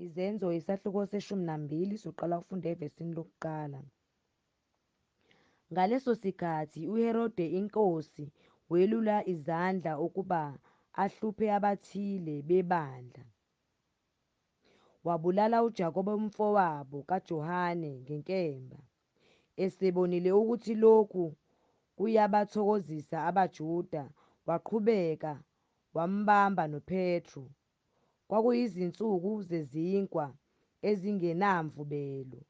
Izenzo isahluko seshumi nambili soqala ukufunda evesini lokuqala. Ngaleso sikhathi uHerode inkosi welula izandla ukuba ahluphe abathile bebandla. Wabulala uJakobe umfowabo kaJohane ngenkemba. Esebonile ukuthi lokhu kuyabathokozisa abaJuda, waqhubeka wambamba noPetru. Kwakuyizinsuku zezinkwa ezingenamvubelo.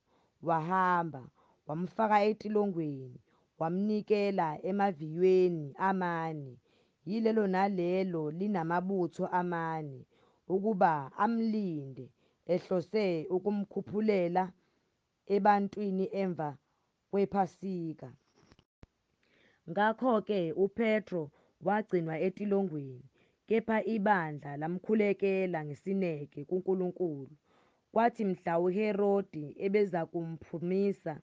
Wahamba wamfaka entolongweni, wamnikela emaviyweni amane, yilelo nalelo linamabutho amane, ukuba amlinde, ehlose ukumkhuphulela ebantwini emva kwePhasika. Ngakho-ke uPetro wagcinwa entolongweni, kepha ibandla lamkhulekela ngesineke kuNkulunkulu. Kwathi mhla uHerodi ebezakumphumisa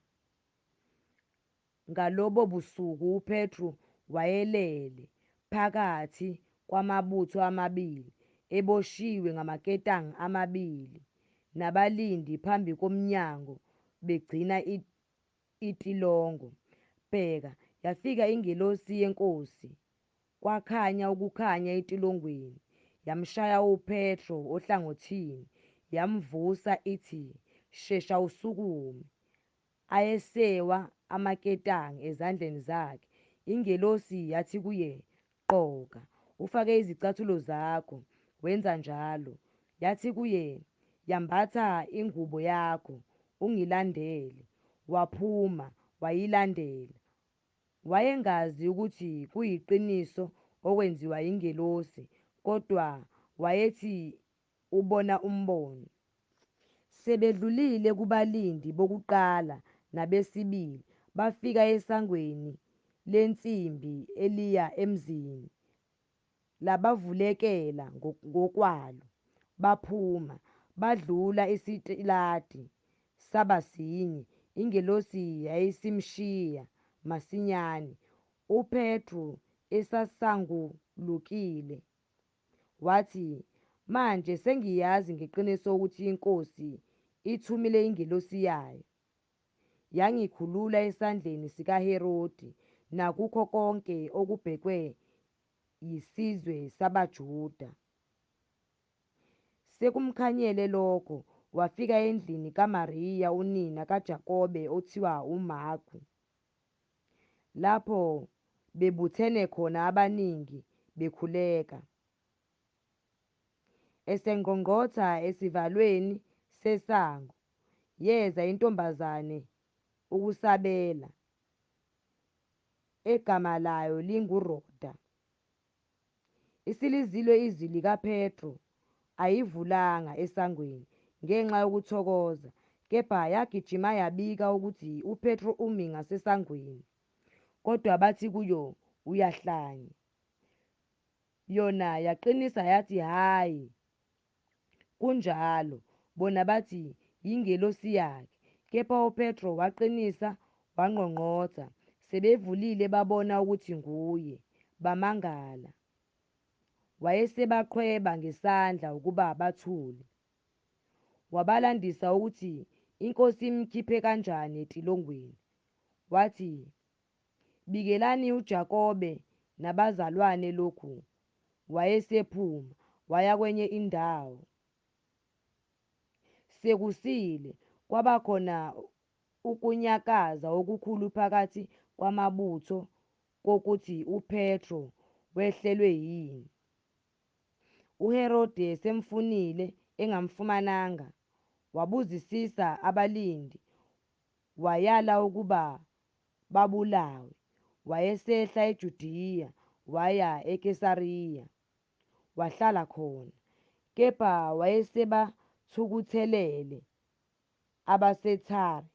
ngalobo busuku, uPetru wayelele phakathi kwamabutho amabili, eboshiwe ngamaketanga amabili, nabalindi phambi komnyango begcina itilongo. Bheka, yafika ingelosi yeNkosi, kwakhanya ukukhanya entolongweni, yamshaya uPetro ohlangothini, yamvusa ithi, "Shesha usukume." Ayesewa amaketanga ezandleni zakhe. Ingelosi yathi kuye, "Gqoka, ufake izicathulo zakho." Wenza njalo. Yathi kuye, "Yambatha ingubo yakho, ungilandele." Waphuma wayilandela. Wayengazi ukuthi kuyiqiniso okwenziwa ingelosi, kodwa wayethi ubona umbono. Sebedlulile kubalindi bokuqala nabesibili, bafika esangweni lensimbi eliya emzini, labavulekela ngokwalo. Baphuma, badlula isitiladi sabasinye. Ingelosi yayisimshiya masinyane. UPetru esasangulukile, wathi, "Manje sengiyazi ngeqiniso ukuthi iNkosi ithumile ingelosi yayo, yangikhulula esandleni sikaHerodi nakukho konke okubhekwe yisizwe sabaJuda." Sekumkhanyele lokho, wafika endlini kaMariya unina kaJakobe othiwa uMarku, lapho bebuthene khona abaningi bekhuleka. Esengqongqotha esivalweni sesango, yeza intombazane ukusabela, egama layo linguRoda. Isilizilwe izwi likaPetru, ayivulanga esangweni ngenxa yokuthokoza, kepha yagijima yabika ukuthi uPetru umi ngasesangweni. Kodwa bathi kuyo, "Uyahlanya." Yona yaqinisa yathi, "Hhayi, kunjalo." Bona bathi, "Yingelosi yakhe." Kepha uPetru waqinisa wangqongqotha. Sebevulile babona ukuthi nguye, bamangala. Wayesebaqhweba ngesandla ukuba bathule. Wabalandisa ukuthi iNkosi imkhiphe kanjani entolongweni. Wathi, "Bikelani uJakobe nabazalwane lokhu." Wayesephuma waya kwenye indawo. Sekusile kwabakhona ukunyakaza okukhulu phakathi kwamabutho kokuthi uPetru wehlelwe yini. uHerode esemfunile engamfumananga, wabuzisisa abalindi, wayala ukuba babulawe. Wayesehla eJudiya waya eKesariya, wahlala khona. Kepha wayesebathukuthelele abaseThare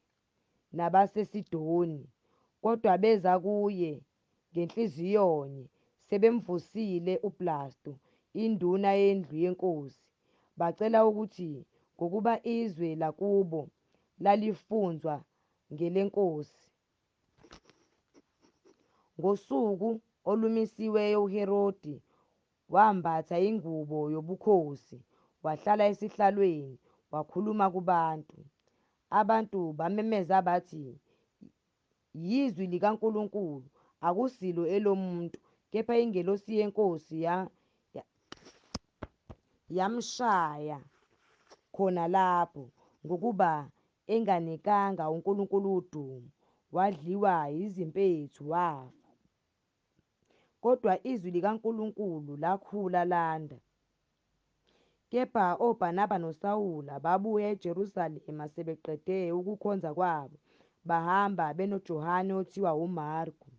nabaseSidoni, kodwa beza kuye ngenhliziyonye. Sebemvusile uBlasto, induna yendlu yenkosi, bacela ukuthi ngokuba izwe lakubo lalifunzwa ngelenkosi. Ngosuku olumisiweyo uHerodi wambatha ingubo yobukhosi, wahlala esihlalweni, wakhuluma kubantu. Abantu bamemeza bathi, "Yizwi likaNkulunkulu, akusilo elomuntu, kepha ingelosi yeNkosi yamshaya khona lapho ngokuba enganikanga uNkulunkulu udumo, wadliwa yizimpethu wafa. Kodwa izwi likaNkulunkulu lakhula landa. Kepha oBhanaba noSawula babuya eJerusalema sebeqede ukukhonza kwabo, bahamba benoJohane othiwa uMarku.